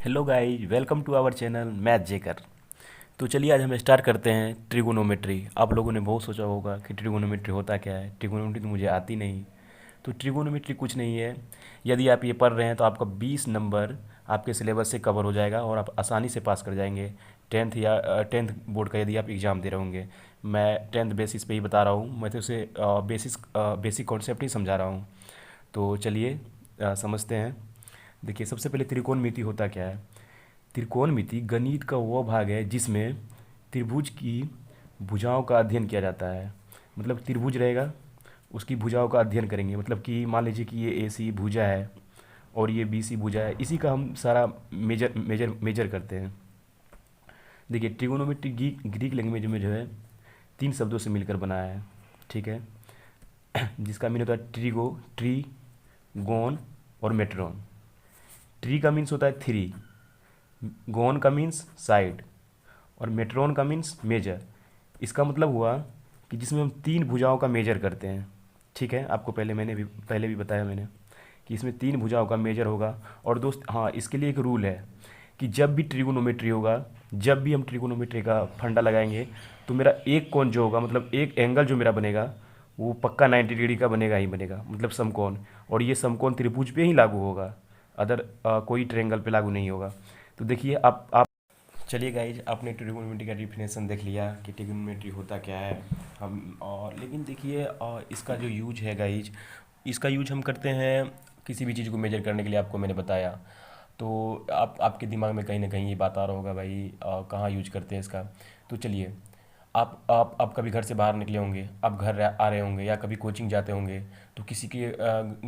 Hello guys, welcome to our channel math jaker. तो चलिए आज हम स्टार्ट करते हैं ट्रिगोनोमेट्री। आप लोगों ने बहुत सोचा होगा कि ट्रिगोनोमेट्री होता क्या है। ट्रिगोनोमेट्री तो मुझे आती नहीं। तो ट्रिगोनोमेट्री कुछ नहीं है। यदि आप ये पढ़ रहे हैं तो आपका 20 नंबर आपके सिलेबस से कवर हो जाएगा और आप आसानी से पास कर जाएंगे। टेंथ या टेंथ बोर्ड का यदि आप एग्ज़ाम दे रहे होंगे। मैं टेंथ बेसिस पे ही बता रहा हूँ। मैं तो उसे बेसिक कॉन्सेप्ट ही समझा रहा हूँ। तो चलिए समझते हैं। देखिए, सबसे पहले त्रिकोणमिति होता क्या है। त्रिकोणमिति गणित का वो भाग है जिसमें त्रिभुज की भुजाओं का अध्ययन किया जाता है। मतलब त्रिभुज रहेगा, उसकी भुजाओं का अध्ययन करेंगे। मतलब कि मान लीजिए कि ये ए सी भुजा है और ये बी सी भुजा है, इसी का हम सारा मेजर करते हैं। देखिए, ट्रिगोनोमेट्री ग्रीक लैंग्वेज में जो है 3 शब्दों से मिलकर बना है। ठीक है, जिसका मीन होता है ट्रिगो, ट्री, गोन और मेट्रॉन। ट्री का मीन्स होता है थ्री, गोन का मीन्स साइड और मेट्रोन का मीन्स मेजर। इसका मतलब हुआ कि जिसमें हम 3 भुजाओं का मेजर करते हैं। ठीक है, आपको पहले भी बताया मैंने कि इसमें 3 भुजाओं का मेजर होगा। और दोस्त, हाँ, इसके लिए एक रूल है कि जब भी ट्रिगोनोमेट्री होगा, जब भी हम ट्रिगोनोमेट्री का फंडा लगाएंगे, तो मेरा एक कोण जो होगा, मतलब एक एंगल जो मेरा बनेगा, वो पक्का 90 डिग्री का बनेगा ही बनेगा, मतलब समकोण। और ये समकोण त्रिभुज पे ही लागू होगा, अदर कोई ट्रायंगल पे लागू नहीं होगा। तो देखिए, आप चलिए गाइज, आपने ट्रिगोनोमेट्री का डिफिनेशन देख लिया कि ट्रिगोनोमेट्री होता क्या है। हम और लेकिन देखिए, इसका जो यूज है गाइज, इसका यूज हम करते हैं किसी भी चीज़ को मेजर करने के लिए। आपको मैंने बताया, तो आपके दिमाग में कहीं ना कहीं ये बात आ रहा होगा, भाई कहाँ यूज करते हैं इसका। तो चलिए, आप कभी घर से बाहर निकले होंगे, आप घर आ रहे होंगे या कभी कोचिंग जाते होंगे। तो किसी के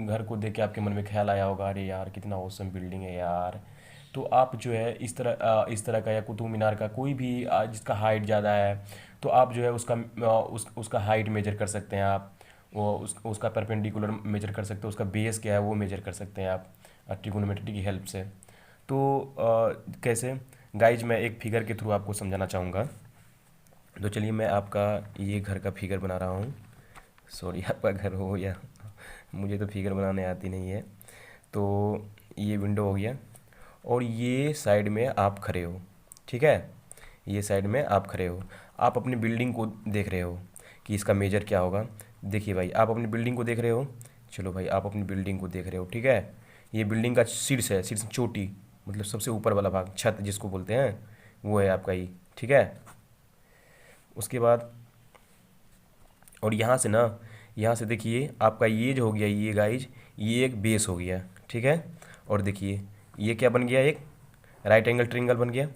घर को देख के आपके मन में ख्याल आया होगा, अरे यार कितना औसम बिल्डिंग है यार। तो आप जो है इस तरह का या कुतुब मीनार का कोई भी जिसका हाइट ज़्यादा है, तो आप जो है उसका हाइट मेजर कर सकते हैं आप। उसका परपेंडिकुलर मेजर कर सकते हैं, उसका बेस क्या है वो मेजर कर सकते हैं आप ट्रिगोनोमेट्री की हेल्प से। तो कैसे गाइज, मैं एक फिगर के थ्रू आपको समझाना चाहूँगा। तो चलिए, मैं आपका ये घर का फिगर बना रहा हूँ। सॉरी, आपका घर हो या मुझे तो फिगर बनाने आती नहीं है। तो ये विंडो हो गया और ये साइड में आप खड़े हो। ठीक है, ये साइड में आप खड़े हो। आप अपनी बिल्डिंग को देख रहे हो कि इसका मेजर क्या होगा। देखिए भाई, आप अपनी बिल्डिंग को देख रहे हो। चलो भाई, आप अपनी बिल्डिंग को देख रहे हो। ठीक है, ये बिल्डिंग का शीर्ष है, शीर्ष चोटी, मतलब सबसे ऊपर वाला भाग, छत जिसको बोलते हैं, वो है आपका ये। ठीक है, उसके बाद और यहाँ से ना, यहाँ से देखिए आपका ये जो हो गया, ये गाइज, ये एक बेस हो गया। ठीक है, और देखिए ये क्या बन गया, एक राइट एंगल ट्रिंगल बन गया।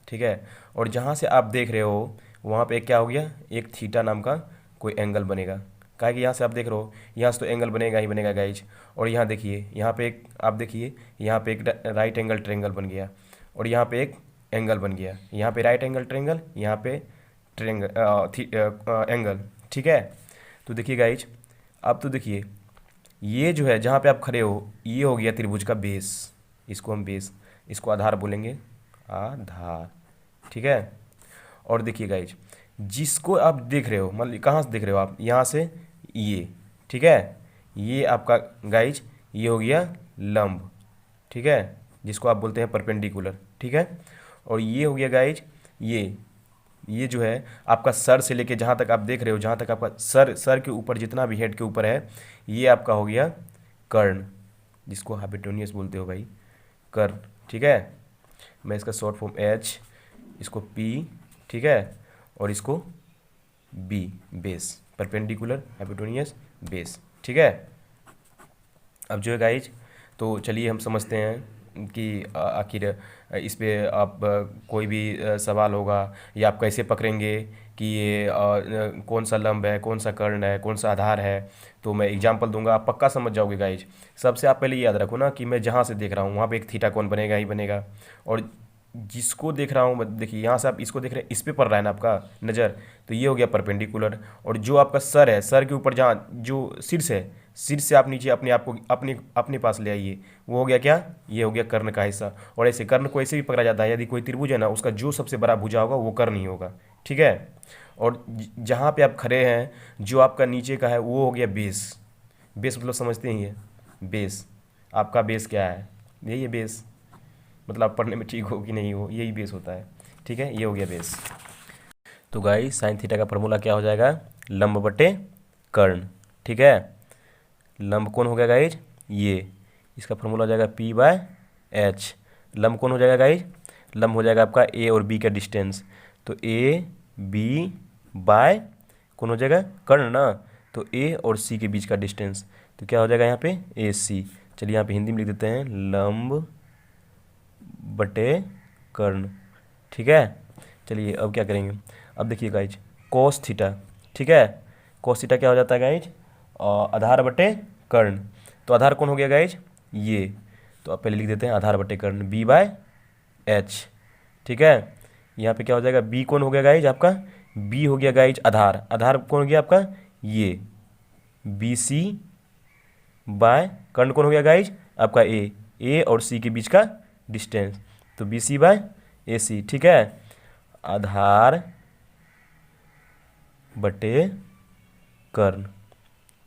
ठीक है, और जहाँ से आप देख रहे हो वहाँ पे एक क्या हो गया, एक थीटा नाम का कोई एंगल बनेगा। काहे कि यहाँ से आप देख रहे हो, यहाँ से तो एंगल बनेगा ही बनेगा गाइज। और यहाँ देखिए, यहाँ पे एक आप देखिए, यहाँ पे एक राइट एंगल ट्रायंगल बन गया और यहाँ पे एक एंगल बन गया। यहाँ पे राइट एंगल ट्रायंगल, यहाँ पे ट्रायंगल एंगल। ठीक है, तो देखिए गाइज, अब तो देखिए ये जो है जहाँ पे आप खड़े हो, ये हो गया त्रिभुज का बेस। इसको हम बेस, इसको आधार बोलेंगे, आधार। ठीक है, और देखिए गाइज, जिसको आप देख रहे हो, मतलब कहाँ से देख रहे हो आप, यहाँ से ये। ठीक है, ये आपका गाइज, ये हो गया लंब। ठीक है, जिसको आप बोलते हैं परपेंडिकुलर। ठीक है, और ये हो गया गाइज, ये जो है आपका सर से लेके जहाँ तक आप देख रहे हो, जहाँ तक आपका सर के ऊपर जितना भी हेड के ऊपर है, ये आपका हो गया कर्ण, जिसको हाइपोटेन्यूस बोलते हो भाई, कर्ण। ठीक है, मैं इसका शॉर्ट फॉर्म एच, इसको पी, ठीक है, और इसको B, base, perpendicular hypotenuse base. ठीक है, अब जो है गाइज, तो चलिए हम समझते हैं कि आखिर इस पे आप कोई भी सवाल होगा या आप कैसे पकड़ेंगे कि ये कौन सा लंब है, कौन सा कर्ण है, कौन सा आधार है। तो मैं एग्जांपल दूंगा, आप पक्का समझ जाओगे गाइज। सबसे आप पहले ये याद रखो ना कि मैं जहाँ से देख रहा हूँ वहाँ पे एक थीटा कोण बनेगा ही बनेगा। और जिसको देख रहा हूँ, देखिए यहाँ से आप इसको देख रहे हैं, इस पे पड़ रहा है ना आपका नज़र, तो ये हो गया परपेंडिकुलर। और जो आपका सर है, सर के ऊपर जहाँ जो शीर्ष है, शीर्ष से आप नीचे अपने आप को अपने पास ले आइए, वो हो गया क्या, ये हो गया कर्ण का हिस्सा। और ऐसे कर्ण को ऐसे भी पकड़ा जाता है, यदि कोई त्रिभुज है ना, उसका जो सबसे बड़ा भुजा होगा वो कर्ण ही होगा। ठीक है, और जहाँ पे आप खड़े हैं, जो आपका नीचे का है वो हो गया बेस। बेस मतलब समझते ही है, बेस, आपका बेस क्या है, यही है बेस। मतलब आप पढ़ने में ठीक हो कि नहीं हो, यही बेस होता है। ठीक है, ये हो गया बेस। तो गाइस साइन थीटा का फॉर्मूला क्या हो जाएगा, लंब बटे कर्ण। ठीक है, लंब कौन हो गया गाइज, ये, इसका फॉर्मूला हो जाएगा पी बाय एच। लंब कौन हो जाएगा गाइज, लंब हो जाएगा आपका ए और बी का डिस्टेंस, तो ए बी बाय कौन हो जाएगा, कर्ण ना, तो ए और सी के बीच का डिस्टेंस, तो क्या हो जाएगा यहाँ पे ए सी। चलिए यहाँ पे हिंदी में लिख देते हैं, लंब बटे कर्ण। ठीक है, चलिए अब क्या करेंगे, अब देखिए गाइज कोस थीटा। ठीक है, कोस थीटा क्या हो जाता है गाइज, आधार बटे कर्ण। तो आधार कौन हो गया गाइज, ये, तो आप पहले लिख देते हैं आधार बटे कर्ण, बी बाय एच। ठीक है, यहाँ पे क्या हो जाएगा, बी कौन हो गया गाइज आपका, बी हो गया गाइज आधार, आधार कौन हो गया आपका, ये बी सी बाय कर्ण कौन हो गया गाइज आपका ए और सी के बीच का डिस्टेंस, तो बी सी बाय ए सी। ठीक है, आधार बटे कर्ण।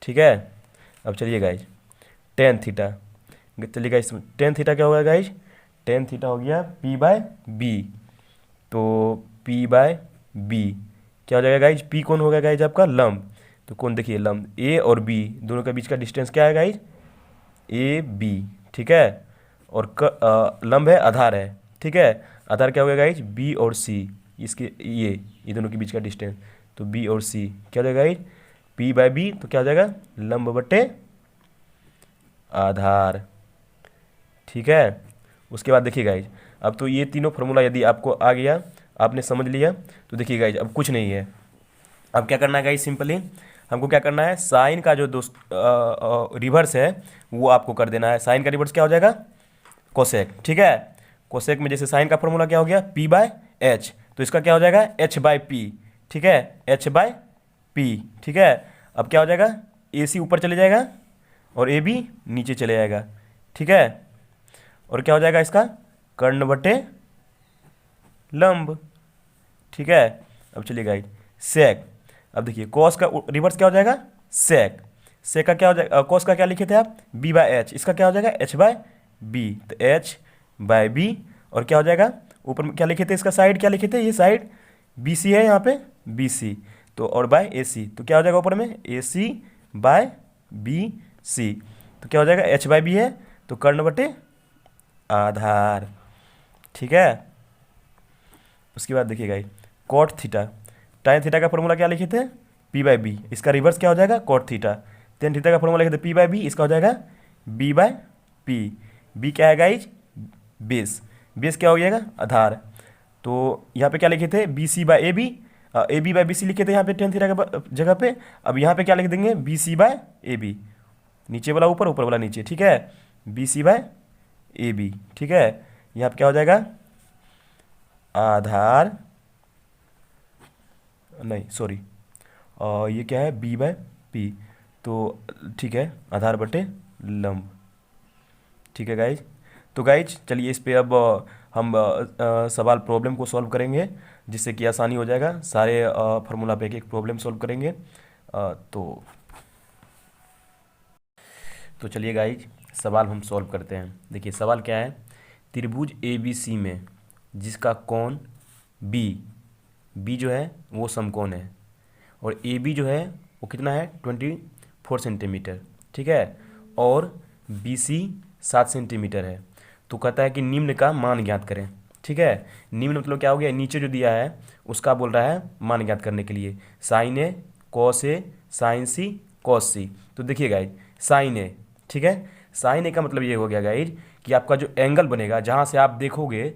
ठीक है, अब चलिए गाइज टेन थीटा, चलिए गाइज टेन थीटा क्या होगा गाइज, टेन थीटा हो गया पी बाय बी, तो पी बाय बी क्या हो जाएगा गाइज, पी कौन हो गया गाइज आपका लंब, तो कौन देखिए लंब ए और बी दोनों के बीच का डिस्टेंस क्या है गाइज, ए बी। ठीक है, और लंब है आधार है। ठीक है, आधार क्या हो गया गाइज, बी और सी, इसके ये दोनों के बीच का डिस्टेंस, तो बी और सी क्या हो जाएगा गाइज, पी बाय बी, तो क्या हो जाएगा लंब बटे आधार। ठीक है, उसके बाद देखिए गाइज, अब तो ये तीनों फार्मूला यदि आपको आ गया, आपने समझ लिया, तो देखिए गाइज अब कुछ नहीं है। अब क्या करना है गाइज, सिंपली हमको क्या करना है, साइन का जो दोस्त रिवर्स है वो आपको कर देना है। साइन का रिवर्स क्या हो जाएगा, कोसेक। ठीक है, कोसेक में जैसे साइन का फॉर्मूला क्या हो गया, पी बाय एच, तो इसका क्या हो जाएगा एच बाय पी। ठीक है, एच बाय पी। ठीक है, अब क्या हो जाएगा, ए सी ऊपर चले जाएगा और ए बी नीचे चले जाएगा। ठीक है, और क्या हो जाएगा इसका, कर्ण बटे लंब। ठीक है, अब चलिए गाइड सेक, अब देखिए कॉस का रिवर्स क्या हो जाएगा, सेक। सेक का क्या हो जाएगा, कॉस का क्या लिखे थे आप, बी बाय एच, इसका क्या हो जाएगा एच बाय बी, तो एच बाय बी, और क्या हो जाएगा ऊपर में क्या लिखे थे, इसका साइड क्या लिखे थे, ये साइड बी सी है यहाँ पे, बी सी, तो और बाय ए सी, तो क्या हो जाएगा ऊपर में ए सी बाय बी सी, तो क्या हो जाएगा एच बाय बी है, तो कर्ण बटे आधार। ठीक है, उसके बाद देखिए guys cot theta, tan theta का फॉर्मूला क्या लिखे थे, पी बाय बी, इसका रिवर्स क्या हो जाएगा कॉट थीटा। टेन थीटा का फॉर्मूला लिखे थे पी बाय बी, इसका हो जाएगा बी बाय पी। बी क्या है गाइज, बेस, बेस क्या हो जाएगा आधार, तो यहाँ पे क्या लिखे थे B C by A B by B C लिखे थे यहाँ पे टेन थीटा का जगह पे। अब यहाँ पे क्या लिख देंगे, B C by A B, नीचे वाला ऊपर, ऊपर वाला नीचे। ठीक है, B C by A B. ठीक है, यहाँ पे क्या हो जाएगा आधार, नहीं सॉरी, ये क्या है बी बाय पी, तो ठीक है आधार बटे लंब। ठीक है गाइज, तो गाइज चलिए इस पे अब हम सवाल प्रॉब्लम को सॉल्व करेंगे, जिससे कि आसानी हो जाएगा, सारे फार्मूला पे एक एक प्रॉब्लम सॉल्व करेंगे। तो चलिए गाइज सवाल हम सॉल्व करते हैं। देखिए सवाल क्या है, त्रिभुज ए बी सी में जिसका कोण बी, बी जो है वो समकोण है, और ए बी जो है वो कितना है 24 सेंटीमीटर। ठीक है, और बी सी 7 सेंटीमीटर है। तो कहता है कि निम्न का मान ज्ञात करें। ठीक है, निम्न मतलब क्या हो गया, नीचे जो दिया है उसका बोल रहा है मान ज्ञात करने के लिए, sign A cos A sign C cos सी। तो देखिए गाइज साइन ए, ठीक है, साइन ए का मतलब ये हो गया गाइज कि आपका जो एंगल बनेगा जहाँ से आप देखोगे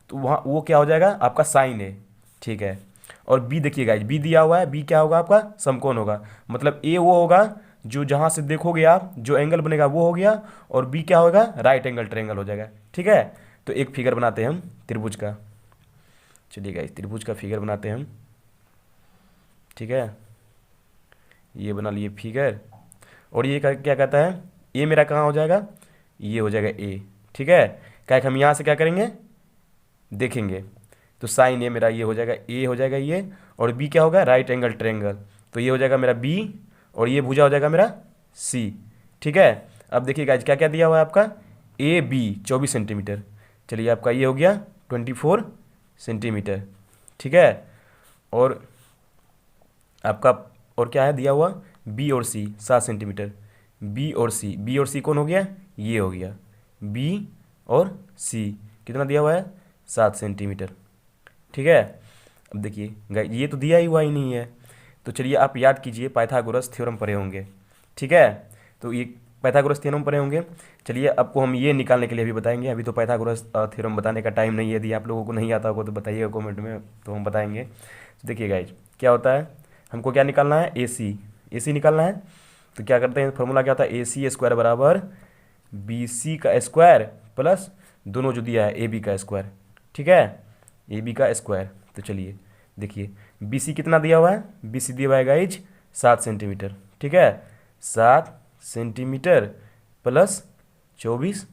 तो वहाँ वो क्या हो जाएगा आपका साइन ए। ठीक है, और बी देखिए गाइज, बी दिया हुआ है, बी क्या होगा आपका समकोण होगा, मतलब ए वो होगा जो जहाँ से देखोगे आप जो एंगल बनेगा वो हो गया, और बी क्या होगा राइट एंगल ट्रायंगल हो जाएगा। ठीक है, तो एक फिगर बनाते हैं हम त्रिभुज का। चलिए गाइज त्रिभुज का फिगर बनाते हैं हम। ठीक है, ये बना लिए फिगर, और ये क्या कहता है, ए मेरा कहाँ हो जाएगा, ये हो जाएगा ए। ठीक है, क्या हम यहाँ से क्या करेंगे देखेंगे, तो साइन ए मेरा ये हो जाएगा, ए हो जाएगा ये, और बी क्या होगा राइट एंगल ट्रायंगल, तो ये हो जाएगा मेरा बी, और ये भुजा हो जाएगा मेरा सी। ठीक है, अब देखिए गाइज क्या क्या दिया हुआ है आपका, ए बी 24 सेंटीमीटर, चलिए आपका ये हो गया 24 सेंटीमीटर, ठीक है। और आपका और क्या है दिया हुआ, बी और सी 7 सेंटीमीटर। बी और सी कौन हो गया, ये हो गया बी और सी, कितना दिया हुआ है 7 सेंटीमीटर, ठीक है। अब देखिए गाइस ये तो दिया ही हुआ ही नहीं है, तो चलिए आप याद कीजिए पाइथागोरस थ्योरम पढ़े होंगे, ठीक है। तो ये पाइथागोरस थ्योरम पढ़े होंगे। चलिए आपको हम ये निकालने के लिए अभी बताएंगे, अभी तो पाइथागोरस थ्योरम बताने का टाइम नहीं है। यदि आप लोगों को नहीं आता होगा तो बताइएगा कमेंट में, तो हम बताएंगे। तो देखिए गाइज क्या होता है, हमको क्या निकालना है, ए सी निकालना है। तो क्या करते हैं, फॉर्मूला क्या होता है, ए सी स्क्वायर बराबर बी सी का स्क्वायर प्लस दोनों जो दिया है ए बी का स्क्वायर, ठीक है, ए बी का स्क्वायर। तो चलिए देखिए बी सी कितना दिया हुआ है, बी सी दिया हुआ है गाइज 7 सेंटीमीटर, ठीक है, 7 सेंटीमीटर प्लस 24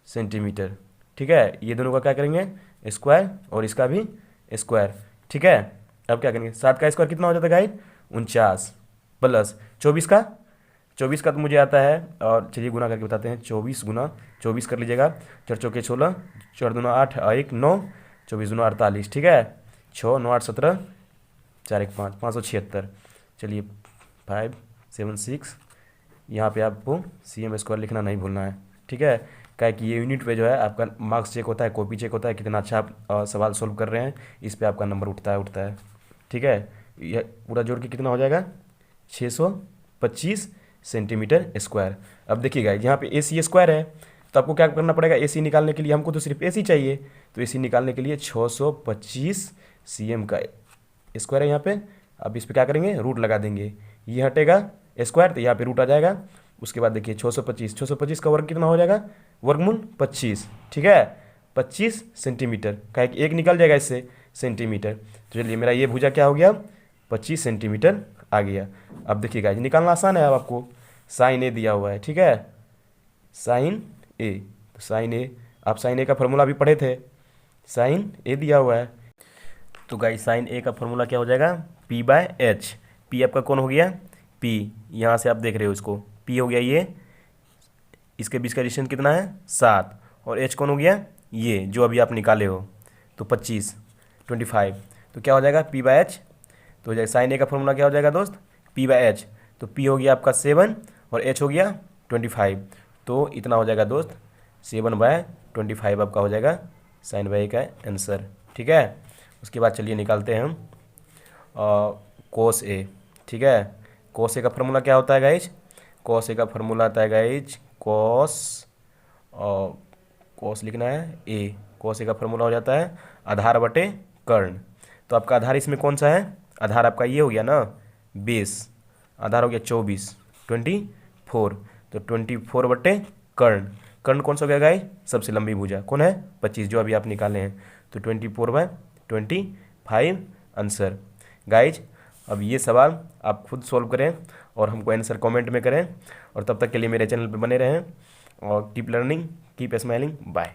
सेंटीमीटर, ठीक है। ये दोनों का क्या करेंगे, स्क्वायर और इसका भी स्क्वायर, ठीक है। अब क्या करेंगे, 7 का स्क्वायर कितना हो जाता है गाइज 49 प्लस 24 का तो मुझे आता है, और चलिए गुना करके बताते हैं, 24 गुना 24 कर लीजिएगा, 4 चौके 16, 4 दूना 8, 1 9, 24 दूना 48, ठीक है, 6 9 8 17, 4 1 5, 576। चलिए 576, यहाँ पे आपको सी एम स्क्वायर लिखना नहीं भूलना है, ठीक है। क्या कि ये यूनिट पे जो है आपका मार्क्स चेक होता है, कॉपी चेक होता है, कितना अच्छा आप सवाल सोल्व कर रहे हैं, इस पे आपका नंबर उठता है, ठीक है। यह पूरा जोड़ के कितना हो जाएगा 625 सेंटीमीटर स्क्वायर। अब देखिएगा यहाँ पे ए सी स्क्वायर है, तो आपको क्या करना पड़ेगा, ए सी निकालने के लिए हमको तो सिर्फ ए सी चाहिए, तो ए सी निकालने के लिए 625 सी एम का स्क्वायर है यहाँ पे। अब इस पर क्या करेंगे, रूट लगा देंगे, ये हटेगा स्क्वायर तो यहाँ पे रूट आ जाएगा। उसके बाद देखिए 625 का वर्ग कितना हो जाएगा, वर्गमूल 25, ठीक है, 25 सेंटीमीटर का एक निकल जाएगा इससे सेंटीमीटर। तो चलिए मेरा ये भुजा क्या हो गया, 25 सेंटीमीटर आ गया। अब देखिएगा ये निकालना आसान है, अब आपको साइन ए दिया हुआ है, ठीक है, साइन ए, तो साइन ए, आप साइन ए का फॉर्मूला भी पढ़े थे, साइन ए दिया हुआ है। तो गाइस साइन ए का फॉर्मूला क्या हो जाएगा, पी बाय एच। पी आपका कौन हो गया, पी, यहाँ से आप देख रहे हो इसको, पी हो गया ये, इसके बीच का डिस्टेंस कितना है 7, और एच कौन हो गया, ये जो अभी आप निकाले हो, तो 25 तो क्या हो जाएगा पी बाय एच। तो हो जाएगा साइन ए का फॉर्मूला क्या हो जाएगा दोस्त, पी बाय एच। तो पी हो गया आपका 7 और एच हो गया 25, तो इतना हो जाएगा दोस्त 7/25 आपका हो जाएगा साइन बाय ए का आंसर, ठीक है। उसके बाद चलिए निकालते हैं हम कोस ए, ठीक है। कोस ए का फॉर्मूला क्या होता है गाइज, कोस ए का फॉर्मूला आता है गाइज कोस लिखना है ए, कोस ए का फॉर्मूला हो जाता है आधार बटे कर्ण। तो आपका आधार इसमें कौन सा है, आधार आपका ये हो गया ना 20, आधार हो गया 24 24, तो 24 बटे कर्ण, कर्ण कौन सा हो गया गाइज, सबसे लंबी भुजा कौन है 25, जो अभी आप निकाले हैं, तो 24/25 आंसर। गाइज अब ये सवाल आप खुद सॉल्व करें और हमको आंसर कमेंट में करें, और तब तक के लिए मेरे चैनल पे बने रहें, और keep learning keep smiling, bye.